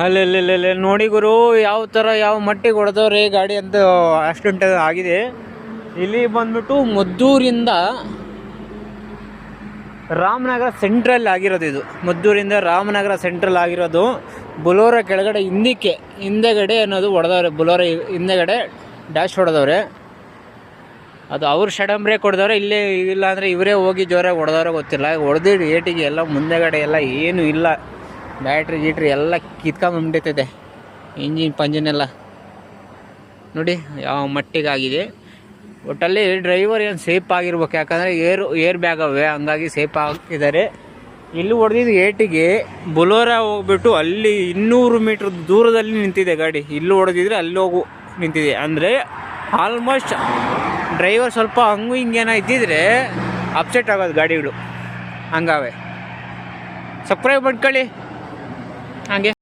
ಅಲ್ಲೆಲ್ಲೆಲ್ಲೆ ನೋಡಿ ಗುರು, ಯಾವ ಥರ ಯಾವ ಮಟ್ಟಿಗೆ ಹೊಡೆದವ್ರೆ ಗಾಡಿ ಅಂತ ಆಕ್ಸಿಡೆಂಟ್ ಆಗಿದೆ. ಇಲ್ಲಿ ಬಂದ್ಬಿಟ್ಟು ಮದ್ದೂರಿಂದ ರಾಮನಗರ ಸೆಂಟ್ರಲ್ ಆಗಿರೋದು ಇದು. ಮದ್ದೂರಿಂದ ರಾಮನಗರ ಸೆಂಟ್ರಲ್ ಆಗಿರೋದು. ಬುಲೋರ ಕೆಳಗಡೆ ಹಿಂದೆಗಡೆ ಅನ್ನೋದು ಹೊಡೆದವ್ರೆ. ಬುಲೋರ ಹಿಂದೆಗಡೆ ಡ್ಯಾಶ್ ಹೊಡೆದವ್ರೆ. ಅದು ಅವ್ರು ಸಡನ್ ಬ್ರೇಕ್ ಹೊಡೆದವ್ರೆ, ಇಲ್ಲೇ ಇಲ್ಲ ಅಂದರೆ ಇವರೇ ಹೋಗಿ ಜೋರಾಗಿ ಹೊಡೆದವ್ರೆ ಗೊತ್ತಿಲ್ಲ. ಹೊಡೆದಿದ್ದು ಏಟಿಗೆ ಎಲ್ಲ ಮುಂದೆಗಡೆ ಎಲ್ಲ ಏನೂ ಇಲ್ಲ. ಬ್ಯಾಟ್ರಿ ಗೀಟ್ರಿ ಎಲ್ಲ ಕಿತ್ಕೊಂಡ್ಬಿಟ್ಟಿದೆ. ಇಂಜಿನ್ ಪಂಜಿನೆಲ್ಲ ನೋಡಿ ಯಾವ ಮಟ್ಟಿಗಾಗಿದೆ. ಒಟ್ಟಲ್ಲಿ ಡ್ರೈವರ್ ಏನು ಸೇಫ್ ಆಗಿರ್ಬೇಕು, ಯಾಕಂದರೆ ಏರ್ ಬ್ಯಾಗ್ ಅವೆ, ಹಂಗಾಗಿ ಸೇಫ್ ಆಗಿದ್ದಾರೆ. ಇಲ್ಲಿ ಹೊಡೆದಿದ್ದು ಏಟಿಗೆ ಬುಲೋರ ಹೋಗ್ಬಿಟ್ಟು ಅಲ್ಲಿ 200 ಮೀಟ್ರ್ ದೂರದಲ್ಲಿ ನಿಂತಿದೆ ಗಾಡಿ. ಇಲ್ಲಿ ಹೊಡೆದಿದ್ರೆ ಅಲ್ಲಿ ಹೋಗು ನಿಂತಿದೆ. ಅಂದರೆ ಆಲ್ಮೋಸ್ಟ್ ಡ್ರೈವರ್ ಸ್ವಲ್ಪ ಹಂಗೂ ಹಿಂಗೇನೋ ಇದ್ದಿದ್ರೆ ಅಪ್ಸೆಟ್ ಆಗೋದು ಗಾಡಿಗಳು. ಹಂಗಾವೆ. ಸಬ್ಸ್ಕ್ರೈಬ್ ಮಾಡ್ಕೊಳ್ಳಿ. ಹಾಗೆ